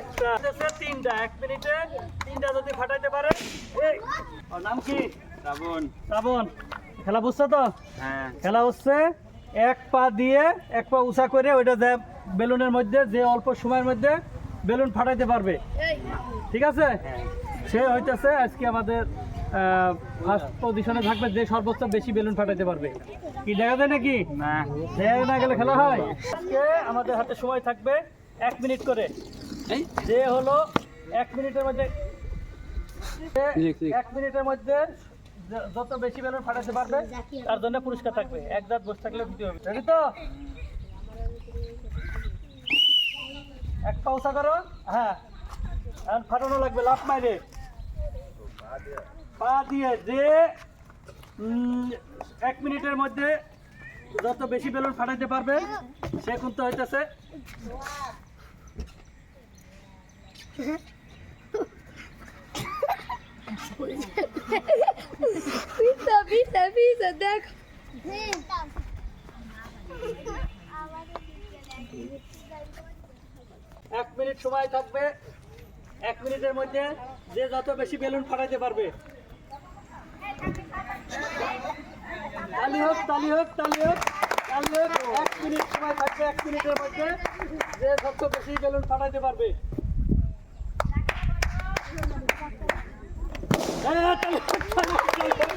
একটা তিনটা 1 মিনিটে তিনটা যদি ফাটাইতে পারে। এই ওর নাম কি? শ্রাবণ। শ্রাবণ। খেলা বুঝছো তো? হ্যাঁ। খেলা হচ্ছে এক পা দিয়ে এক পা উঁচা করে ওইটা বেলুনের মধ্যে যে অল্প সময়ের মধ্যে বেলুন ফাটাইতে পারবে, ঠিক আছে? সে হইতেছে আজকে আমাদের ফার্স্ট পজিশনে থাকবে, যে সর্বোচ্চ বেশি বেলুন ফাটাইতে পারবে। কি দেখা যায় নাকি? না, দেখা না গেলে খেলা হয়। আজকে আমাদের হাতে সময় থাকবে 1 মিনিট করে। যে হলো 1 মিনিটের মধ্যে 1 মিনিটের মধ্যে যত বেশি বেলুন ফাটাতে পারবে তার জন্য পুরস্কার থাকবে। এক দাঁত বসে থাকলে দিতে হবে। রেডি তো? এক পা উঁচা করো। হ্যাঁ, এখন ফাটানো লাগবে লাফ মাইরে পা দিয়ে। যে 1 মিনিটের মধ্যে যত বেশি বেলুন ফাটাইতে পারবে সে কিন্তু হইতেছে পিসা দেখ। 1 মিনিট সময় থাকবে। 1 মিনিটের মধ্যে যে যত বেশি বেলুন ফাটাইতে পারবে। তালি হোক, তালি হোক, তালি হোক, তালি হোক। 1 মিনিট সময় থাকবে। 1 মিনিটের মধ্যে যে যত বেশি বেলুন ফাটাইতে পারবে। হ্যাঁ, তালি হোক, তালি হোক, তালি হোক।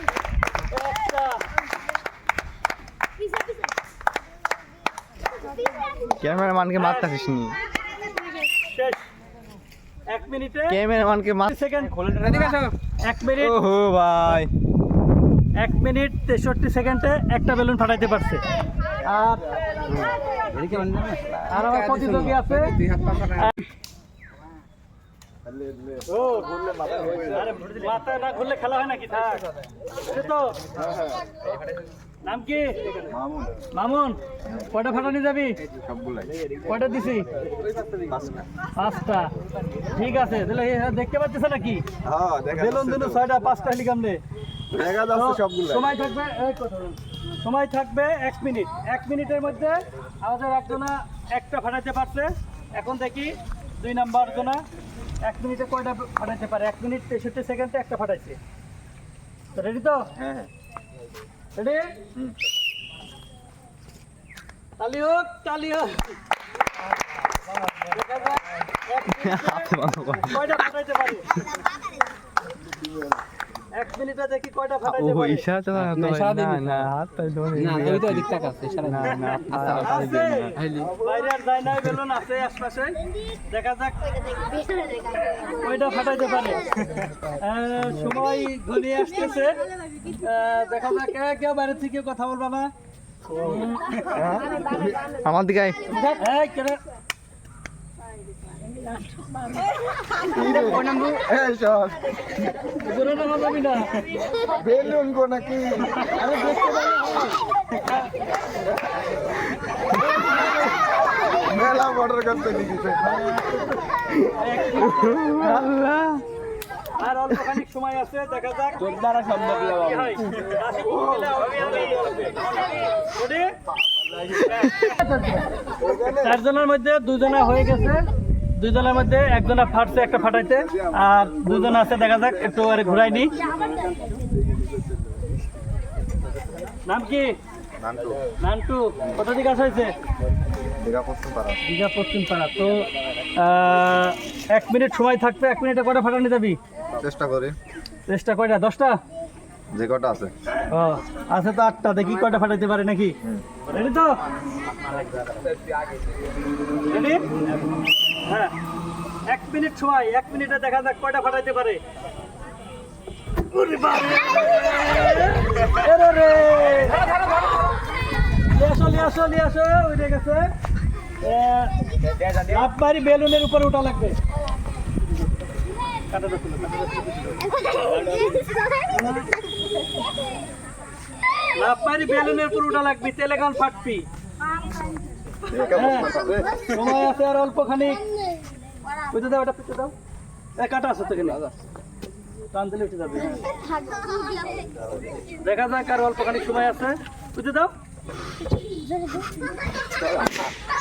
একটা। ক্যামেরাম্যানকে মারতাছিস নি? শেষ। 1 মিনিটে ক্যামেরাম্যানকে মার। সেকেন্ড। 1 মিনিট। ওহো ভাই, 1 মিনিট 63 সেকেন্ডে একটা বেলুন ফাটাইতে পারছে। আর আমার প্রতিযোগী আছে। মাথা না ঘুরলে খেলা হয় নাকি? থাক তো। নাম কি? মামুন। কয়টা ফাটানি যাবি? কয়টা দিছি? 5টা। ঠিক আছে, তাহলে দেখতে পাচ্ছিস নাকি? বেলুন দিল 6টা, 5টা হলি কেমনে? সময় থাকবে, সময় থাকবে 1 মিনিট। 1 মিনিটের মধ্যে আমাদের একজনা একটা ফাটাইতে পারছে। এখন দেখি 2 নাম্বার জনা 1 মিনিটে কয়টা ফাটাইতে পারে। 1 মিনিট 63 সেকেন্ডে একটা ফাটাইছে। তো রেডি তো? হ্যাঁ। রেডি? তালি হোক, তালি হোক। দেখা যাক 1 মিনিটে কয়টা ফাটাইতে পারে। 1 মিনিটে দেখি কয়টা ফাটাইতে পারে। ইশারা চালা না, হাত পাই ধরে না, ওই তো দিক টাকা আছে ইশারা না। আছে বাইরে আর যায় নাই, বেলুন আছে আশপাশে। দেখা যাক কয়টা ফাটাইতে পারে। সময় ঘনিয়ে আসতেছে। দেখা যাক। কেউ বাইরে থেকে কথা বলবা না। আমার দিকে আয়। এই কেন বেলুন গো নাকি? আমি দেখতে পাই মেলা অর্ডার করতে দিয়েছে। আল্লাহ, আর অল্প খানিক সময় আছে। দেখা যাক তোর দ্বারা সম্ভব না কি হয়। চারজনের মধ্যে 2 জনা হয়ে গেছে। 2 জনের মধ্যে একজনা ফাটছে একটা ফাটাইতে, আর 2 জন আছে। দেখা যাক, একটু আরে ঘুরাই নি। নাম কি? নান্টু। কোথা থেকে আসা হয়েছে? দীঘা পশ্চিম পাড়া। তো 1 মিনিট সময় থাকবে। 1 মিনিটে কয়টা ফাটানি যাবি? চেষ্টা করি। চেষ্টা কয়টা? 10টা? যে কটা আছে। ও আছে তো 8টা। দেখি কয়টা ফাটাইতে পারে নাকি। রেডি তো? রেডি? হ্যাঁ, 1 মিনিট সময়। 1 মিনিটে দেখা যাক কয়টা ফাটাইতে পারে। ওরে বাবা, এরে রে, নিয়ে আসো। উঠে গেছে। আপনারই বেলুনের উপরে উঠা লাগবে। আপনারই বেলুনের উপর উঠা লাগবে, তেলে গান ফাটবি। সময় আছে আর অল্প খানিক। বুঝতে দাও, ওটা পিছু দাও। কাটা আছে তো এখানে, টান দিলে উঠে যাবে। দেখা যাক, আর অল্প খানিক সময় আছে। বুঝতে দাও।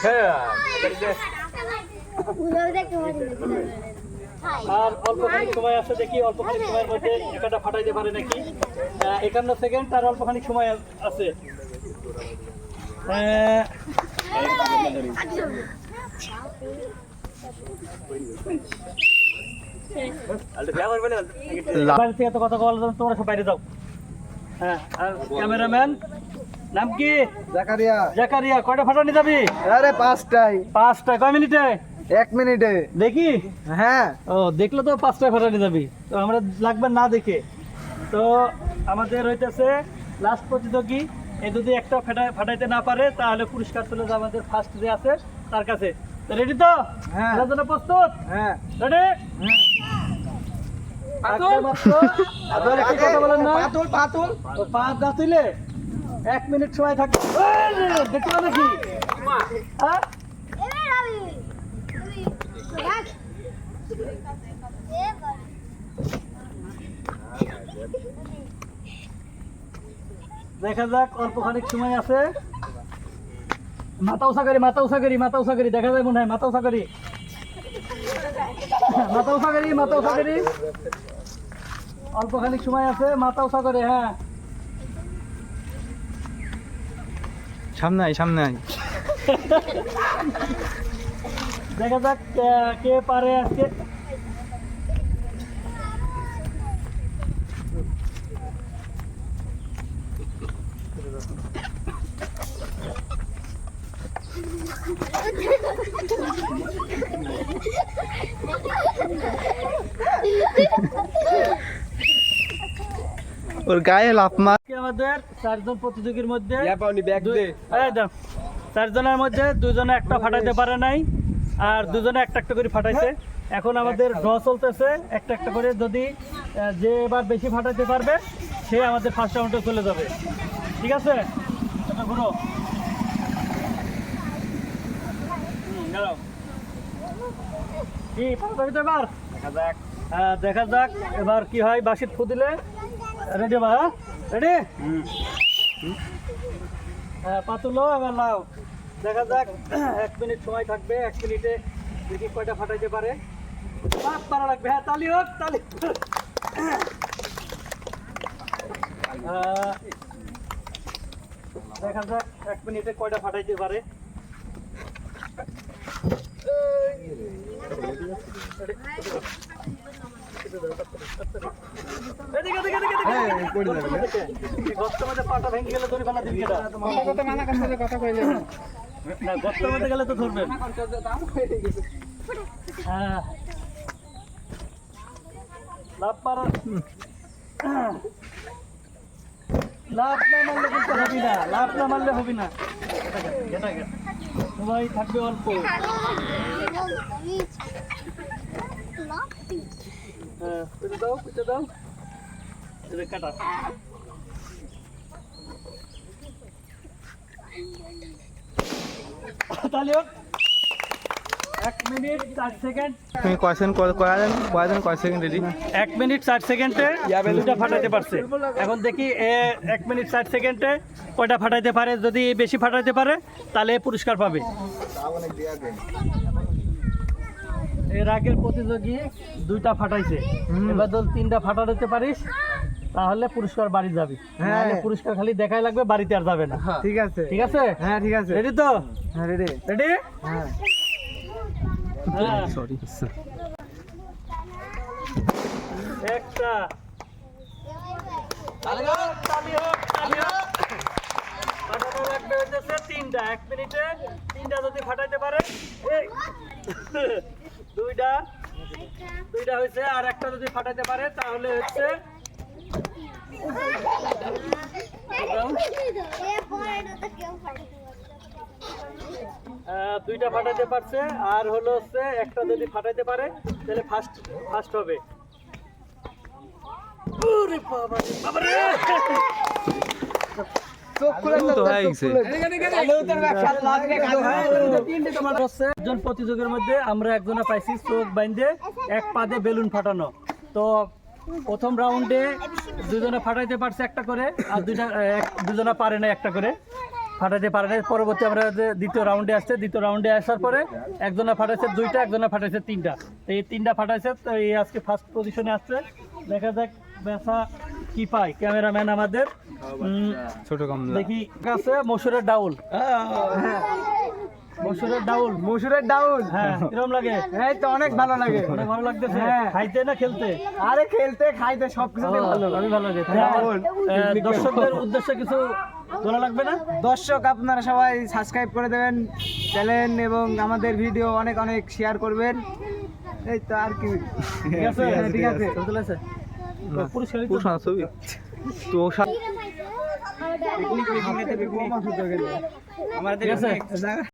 হ্যাঁ আর অল্পখানিক সময় আছে, দেখি অল্পখানিক সময়ের মধ্যে একটা ফাটাইতে পারে নাকি। 51 সেকেন্ড, আর অল্পখানিক সময় আছে। বাইরে থেকে তো কথা বলার জন্য তোমরা সব বাইরে যাও। হ্যাঁ, আর ক্যামেরাম্যান নাম কি? জাকারিয়া। জাকারিয়া, কয়টা ফাটানি যাবি? আরে 5টাই। 5টা। কয় মিনিটে? 1 মিনিটে। দেখি। হ্যাঁ। ও, দেখলে তো 5টায় ফাটানি যাবি, তো আমরা লাগবে না দেখে। তো আমাদের হইতেছে লাস্ট প্রতিযোগী, এ যদি একটা ফাটাইতে না পারে তাহলে পুরস্কার চলে যাবে আমাদের ফার্স্ট যে আছে তার কাছে। তো রেডি তো? হ্যাঁ। খেলার জন্য প্রস্তুত? হ্যাঁ। রেডি? পাতুল আপনারা কি কথা বলেন না? পাতুল। তো 5 দা তুইলে 1 মিনিট সময় থাকে। দেখো নাকি? হ্যাঁ, দেখা যাক, অল্পখানিক সময় আছে। মাথা উঁচা করি, মাথা উঁচা করি, মাথা উঁচা করি, দেখা যায় মনে হয়। মাথা উঁচা করি, মাথা উঁচা করি, মাথা উঁচা করি। অল্পখানিক সময় আছে, মাথা উঁচা করে। হ্যাঁ, সামনে আয়, সামনে আয়। দেখা যাক কে পারে আজকে। ওর গায়ে লাফ মার। আমাদের 4 জন প্রতিযোগীর মধ্যে দে। 4 জনের মধ্যে 2 জনে একটা ফাটাইতে পারে নাই, আর 2 জনে একটা একটা করে ফাটাইছে। এখন আমাদের ড্র চলতেছে, একটা একটা করে। যদি যে এবার বেশি ফাটাইতে পারবে সে আমাদের ফার্স্ট রাউন্ডে চলে যাবে। ঠিক আছে? এটা ঘুরো। দাঁড়াও। কি ফাটাবি তো এবার? হ্যাঁ, দেখা যাক এবার কি হয়। বাঁশির ফু দিলে রেডি বা? রেডি? হ্যাঁ, পাতুলো এবার লাও। দেখা যাক, 1 মিনিট সময় থাকবে। 1 মিনিটে দেখি কয়টা ফাটাইতে পারে। পাঁচ পারা লাগবে। হ্যাঁ, তালি হোক, তালি। দেখা যাক 1 মিনিটে কয়টা ফাটাইতে পারে। গর্তের মধ্যে পাটা ভেঙে গেলে ধরে ফেলা দিবি কেটা? না, গর্তের মধ্যে গেলে তো ধরবেন। হ্যাঁ, লাভ মারা, লাভ না মারলে কিন্তু হবি না। লাভ না মারলে হবি না। সবাই থাকবে অল্প। হ্যাঁ, পেটে দাও, পেটে দাও। এটা কাটা। তাহলে 1 মিনিট 4 সেকেন্ড। তুমি কয় সেকেন্ড রেডি? 1 মিনিট 4 সেকেন্ডে 2টা ফাটাইতে পারছে। এখন দেখি 1 মিনিট 4 সেকেন্ডে কয়টা ফাটাইতে পারে। যদি বেশি ফাটাইতে পারে তাহলে পুরস্কার পাবে। এর আগের প্রতিযোগী 2টা ফাটাইছে, এবার ধর 3টা ফাটাইতে পারিস তাহলে পুরস্কার বাড়ি যাবে। নাহলে পুরস্কার খালি দেখাই লাগবে, বাড়িতে আর যাবে না। ঠিক আছে। ঠিক আছে? হ্যাঁ, ঠিক আছে। রেডি তো? হ্যাঁ, রেডি। রেডি? হ্যাঁ। সরি। একটা। তালি হোক, তালি হোক, তালি হোক। ফাটানো লাগবে হচ্ছে 3টা। 1 মিনিটে 3টা যদি ফাটাইতে পারে। এই 2টা হয়েছে, আর একটা যদি ফাটাইতে পারে তাহলে হচ্ছে 2টা ফাটাইতে পারছে। আর হলো হচ্ছে একটা যদি ফাটাইতে পারে তাহলে ফার্স্ট হবে। ওরে বাবা রে, বাবা রে। একজন প্রতিযোগীর মধ্যে আমরা একজনে পাইছি চোখ বাইন্ধে 1 পা দিয়ে বেলুন ফাটানো। তো প্রথম রাউন্ডে 2 জনে ফাটাইতে পারছে একটা করে, আর 2 জনে পারে না একটা করে। ফাটাতে পারে না। পরবর্তী আমরা যে দ্বিতীয় রাউন্ডে আসছে, দ্বিতীয় রাউন্ডে আসার পরে একজনে ফাটাইছে 2টা, একজনে ফাটাইছে 3টা। তো এই 3টা ফাটাইছে, তো এই আজকে ফার্স্ট পজিশনে আসছে। দেখা যাক বেচা কি পায় ক্যামেরাম্যান আমাদের। ছোট কম দেখি আছে মসুরের ডাউল। মসুরের ডাউল, মসুরের ডাউল। হ্যাঁ কিরকম লাগে? এই তো অনেক ভালো লাগে। অনেক ভালো লাগতেছে। হ্যাঁ। খাইতে না খেলতে? আরে খেলতে খাইতে সবকিছুতে ভালো। আমি ভালো লাগে। তাহলে আমার, দর্শকদের উদ্দেশ্যে কিছু বলা লাগবে না? দর্শক আপনারা সবাই সাবস্ক্রাইব করে দেবেন চ্যানেল এবং আমাদের ভিডিও অনেক অনেক শেয়ার করবেন। এই তো আর কি। ঠিক আছে, হ্যাঁ, ঠিক আছে। চলতে আছে। পুরস্কারই তো। পুরো ছবি তো পিকনিক পিকনিক ঠিক আছে।